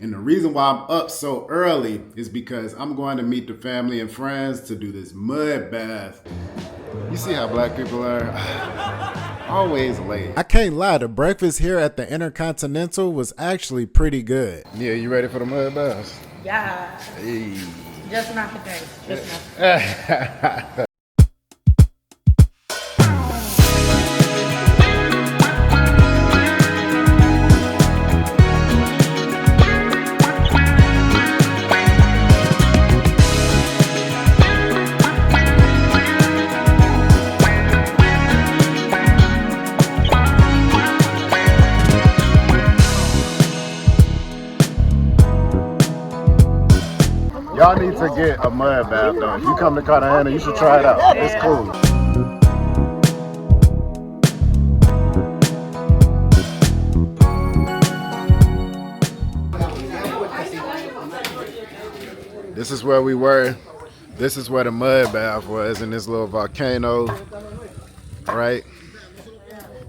And the reason why I'm up so early is because I'm going to meet the family and friends to do this mud bath. You see how black people are? Always late. I can't lie, the breakfast here at the Intercontinental was actually pretty good. Yeah, you ready for the mud bath? Yeah. Hey. Just not today. Just not today. Y'all need to get a mud bath though. If you come to Cartagena, you should try it out. It's cool. This is where we were. This is where the mud bath was in this little volcano, right?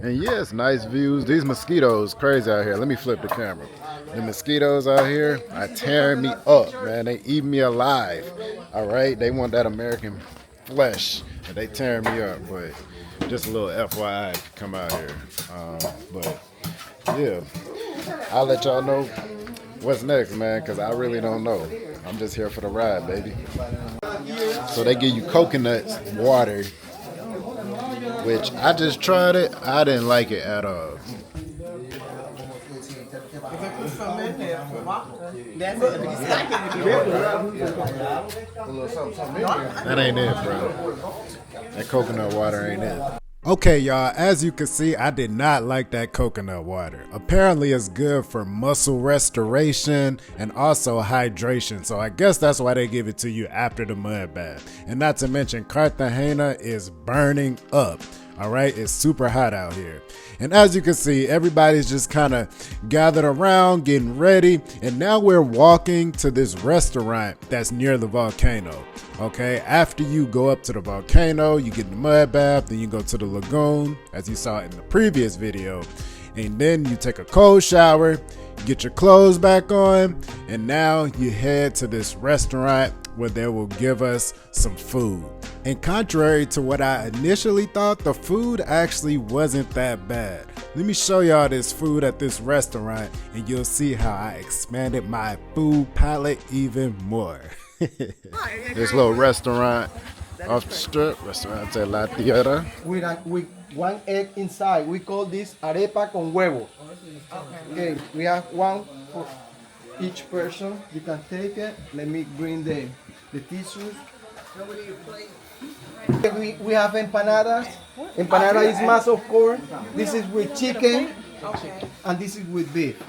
And yes, nice views. These mosquitoes crazy out here. Let me flip the camera. The mosquitoes out here are tearing me up, man. They eat me alive. All right, they want that American flesh, and they tearing me up. But just a little FYI, come out here. But yeah, I'll let y'all know what's next, man, because I really don't know. I'm just here for the ride, baby. So they give you coconut water, which I just tried it. I didn't like it at all. That ain't it, bro. That coconut water ain't it. Okay, y'all, as you can see, I did not like that coconut water. Apparently it's good for muscle restoration and also hydration. So I guess that's why they give it to you after the mud bath. And not to mention, Cartagena is burning up. All right, it's super hot out here. And as you can see, everybody's just kind of gathered around, getting ready. And now we're walking to this restaurant that's near the volcano. Okay, after you go up to the volcano, you get in the mud bath, then you go to the lagoon, as you saw in the previous video. And then you take a cold shower, get your clothes back on, and now you head to this restaurant where they will give us some food. And contrary to what I initially thought, the food actually wasn't that bad. Let me show y'all this food at this restaurant and you'll see how I expanded my food palette even more. This little restaurant off the strip, Restaurante La Tierra. With one egg inside. We call this arepa con huevo. Okay, we have one for each person. You can take it. Let me bring the tissues. We have empanadas. Empanada is mass, of course. This is with chicken, and this is with beef.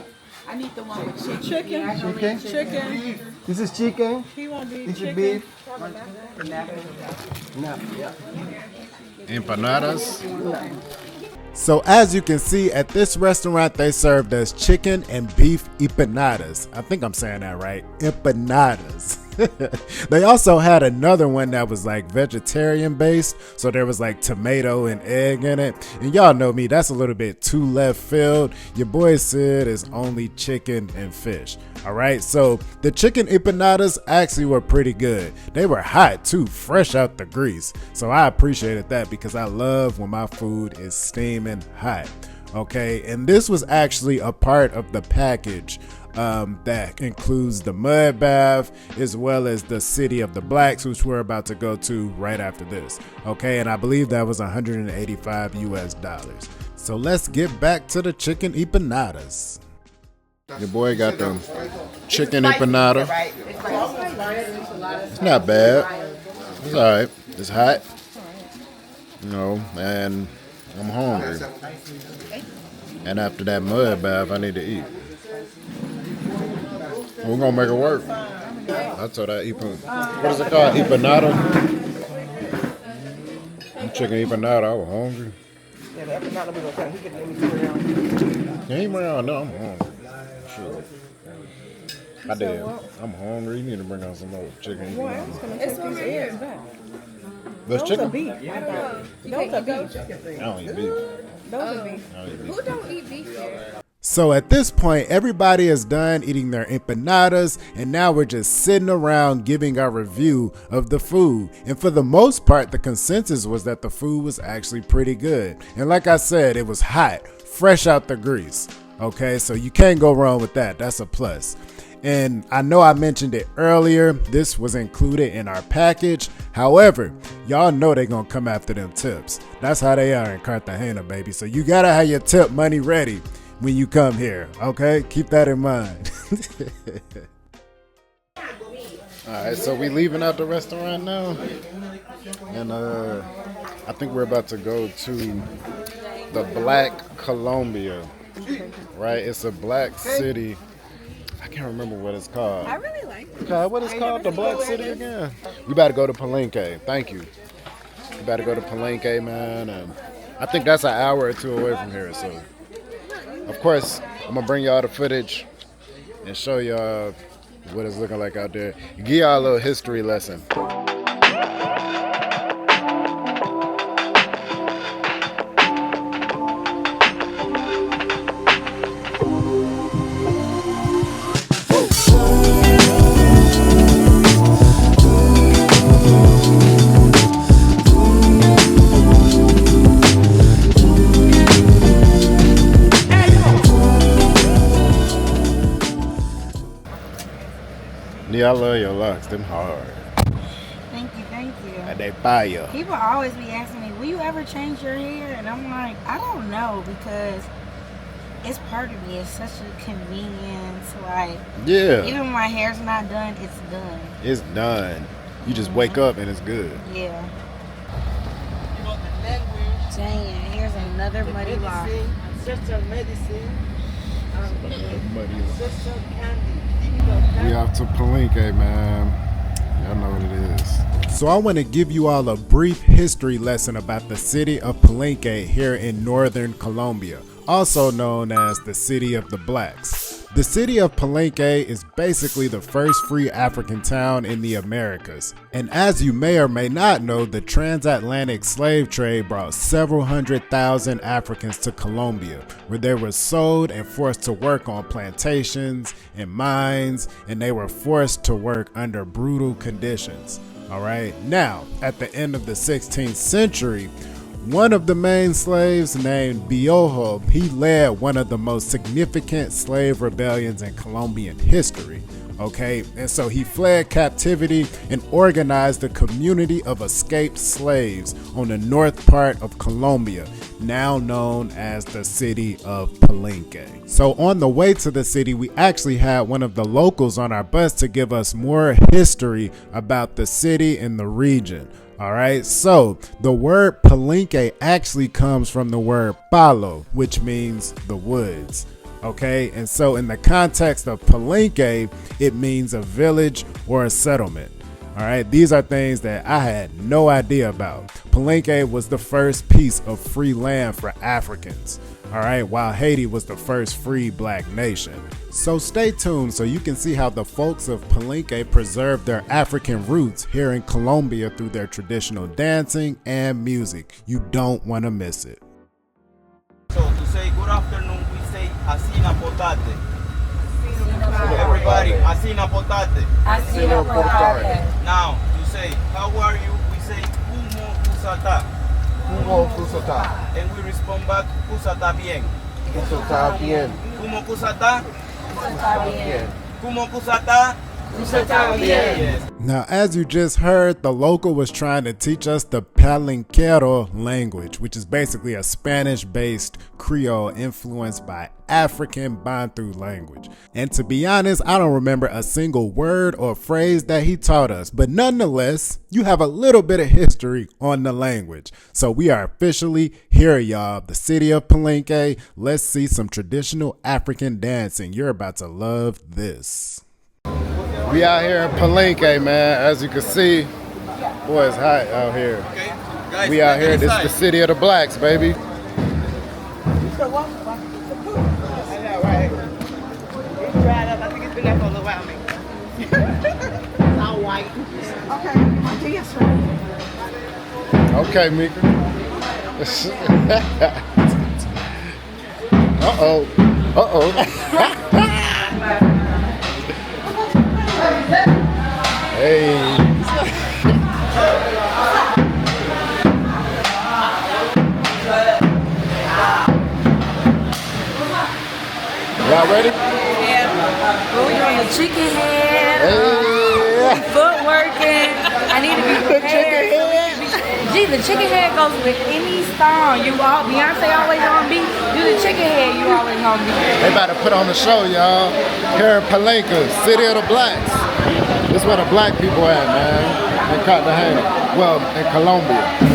I need the one with chicken. Chicken. This is chicken. This is beef. Empanadas. So as you can see, at this restaurant, they served us chicken and beef empanadas. I think I'm saying that right. Empanadas. They also had another one that was like vegetarian based. So there was like tomato and egg in it. And y'all know me, that's a little bit too left field. Your boy said it's only chicken and fish. All right, so the chicken empanadas actually were pretty good. They were hot too, fresh out the grease. So I appreciated that because I love when my food is steaming hot. Okay, and this was actually a part of the package that includes the mud bath as well as the City of the Blacks, which we're about to go to right after this. Okay, and I believe that was $185 US. So let's get back to the chicken empanadas. Your boy got the chicken empanada. It's not bad. It's all right. It's hot, you know, and I'm hungry. And after that mud bath, I need to eat. We're gonna make it work. I told that what is it called? Empanada? Chicken empanada. I was hungry. Yeah, the empanada was okay. He can let me sit around. Yeah, he around. No, I'm hungry. Sure. I did. I'm hungry. You need to bring out some more chicken. It's over here. There's chicken? Beef. Those are beef. I don't eat beef. Those are beef. Who don't eat beef here? So at this point, everybody is done eating their empanadas, and now we're just sitting around giving our review of the food. And for the most part, the consensus was that the food was actually pretty good. And like I said, it was hot, fresh out the grease. Okay, so you can't go wrong with that. That's a plus. And I know I mentioned it earlier, this was included in our package. However, y'all know they're gonna come after them tips. That's how they are in Cartagena, baby. So you gotta have your tip money ready when you come here, okay? Keep that in mind. Alright, so we leaving out the restaurant now. And I think we're about to go to the Black Colombia. Right? It's a black city. I can't remember what it's called. I really like it. God, what is called the black city again? We better go to Palenque. Thank you. We better go to Palenque, man. And I think that's an hour or two away from here. So, of course, I'm gonna bring y'all the footage and show y'all what it's looking like out there. Give y'all a little history lesson. Yeah, I love your locks. Them hard. Thank you, thank you. And they fire. People always be asking me, will you ever change your hair? And I'm like, I don't know, because it's part of me. It's such a convenience. Like, Yeah. even when my hair's not done, it's done. It's done. You just wake up and it's good. Yeah. Dang, here's another Muddy Loc. We off to Palenque, man. Y'all know what it is. So I want to give you all a brief history lesson about the city of Palenque here in northern Colombia, also known as the City of the Blacks. The city of Palenque is basically the first free African town in the Americas. And as you may or may not know, the transatlantic slave trade brought several 100,000 Africans to Colombia, where they were sold and forced to work on plantations and mines, and they were forced to work under brutal conditions. All right. Now, at the end of the 16th century, one of the main slaves named Biojo, he led one of the most significant slave rebellions in Colombian history. Okay, and so he fled captivity and organized a community of escaped slaves on the north part of Colombia, now known as the city of Palenque. So on the way to the city, we actually had one of the locals on our bus to give us more history about the city and the region. All right, so the word Palenque actually comes from the word palo, which means the woods. Okay, and so in the context of Palenque, it means a village or a settlement. All right, these are things that I had no idea about. Palenque was the first piece of free land for Africans. All right, while Haiti was the first free black nation. So stay tuned so you can see how the folks of Palenque preserve their African roots here in Colombia through their traditional dancing and music. You don't want to miss it. So to say good afternoon, we say asina potate. Everybody, asina potate. Asina potate. Now to say how are you, we say kumo kusata. Kumo kusota. And we respond back kusata bien. Kusota bien. Kumo kusata. Bien. Kumo kusata. Kusata bien. Yes. Now, as you just heard, the local was trying to teach us the Palenquero language, which is basically a Spanish-based Creole influenced by African Bantu language. And to be honest, I don't remember a single word or phrase that he taught us, but nonetheless, you have a little bit of history on the language. So we are officially here, y'all, the city of Palenque. Let's see some traditional African dancing. You're about to love this. We out here in Palenque, man. As you can see, boy, it's hot out here. Okay, guys, We out here. This is inside. the city of the blacks, baby. I think it's been there for a little while, maybe. It's all white. Okay, yes, sir. Okay, Mika. Uh-oh. Uh-oh. Hey. Y'all ready? Yeah. Well, we're doing the chicken head. Hey. Footworking. I need to be prepared. Gee, the chicken head goes with any song. Beyonce always on beat. Do the chicken head, you always on beat. They about to put on the show, y'all. Here in Palenque, city of the blacks. This is where the black people at, man. In Cartagena. Well, in Colombia.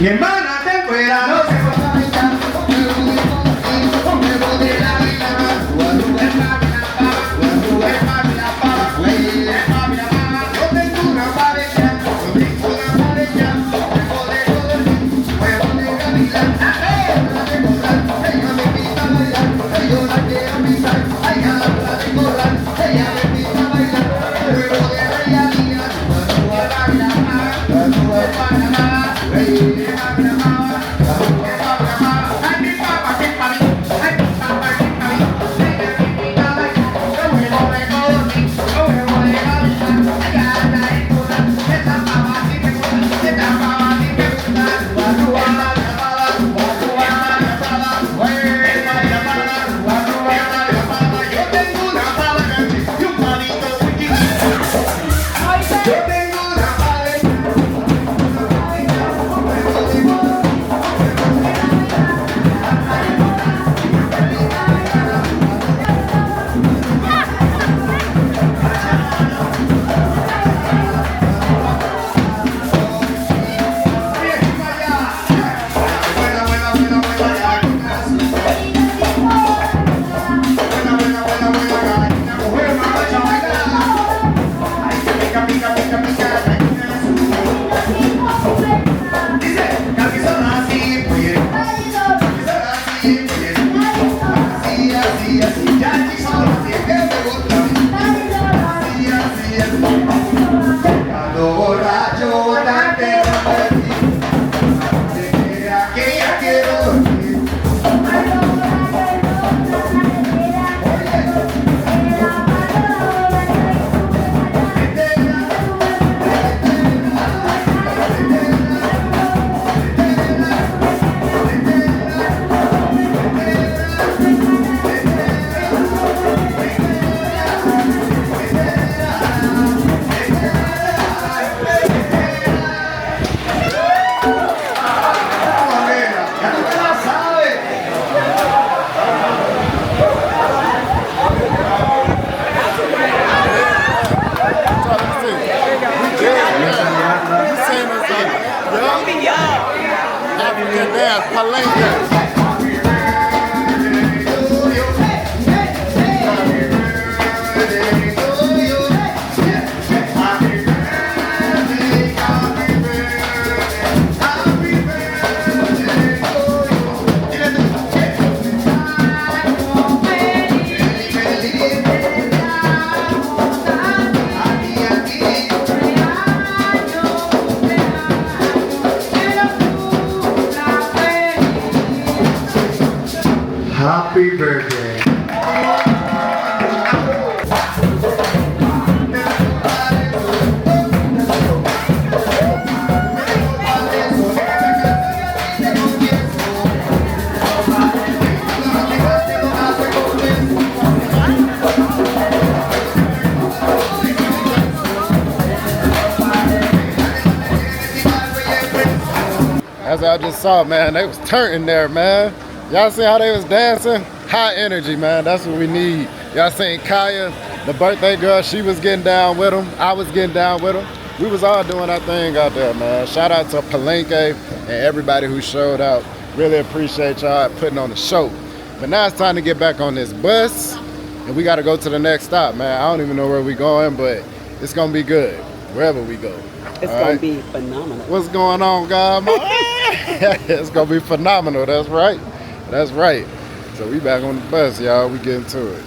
Mi hermana te fuera, no se Hey, Happy birthday. As I just saw, man, they was turning there, man. Y'all see how they was dancing? High energy, man. That's what we need. Y'all seen Kaya, the birthday girl, she was getting down with them. I was getting down with them. We was all doing our thing out there, man. Shout out to Palenque and everybody who showed out. Really appreciate y'all putting on the show. But now it's time to get back on this bus, and we got to go to the next stop, man. I don't even know where we going, but it's going to be good wherever we go. It's going to be phenomenal. What's going on, guys? It's going to be phenomenal. That's right. That's right. So we back on the bus, y'all. We getting to it.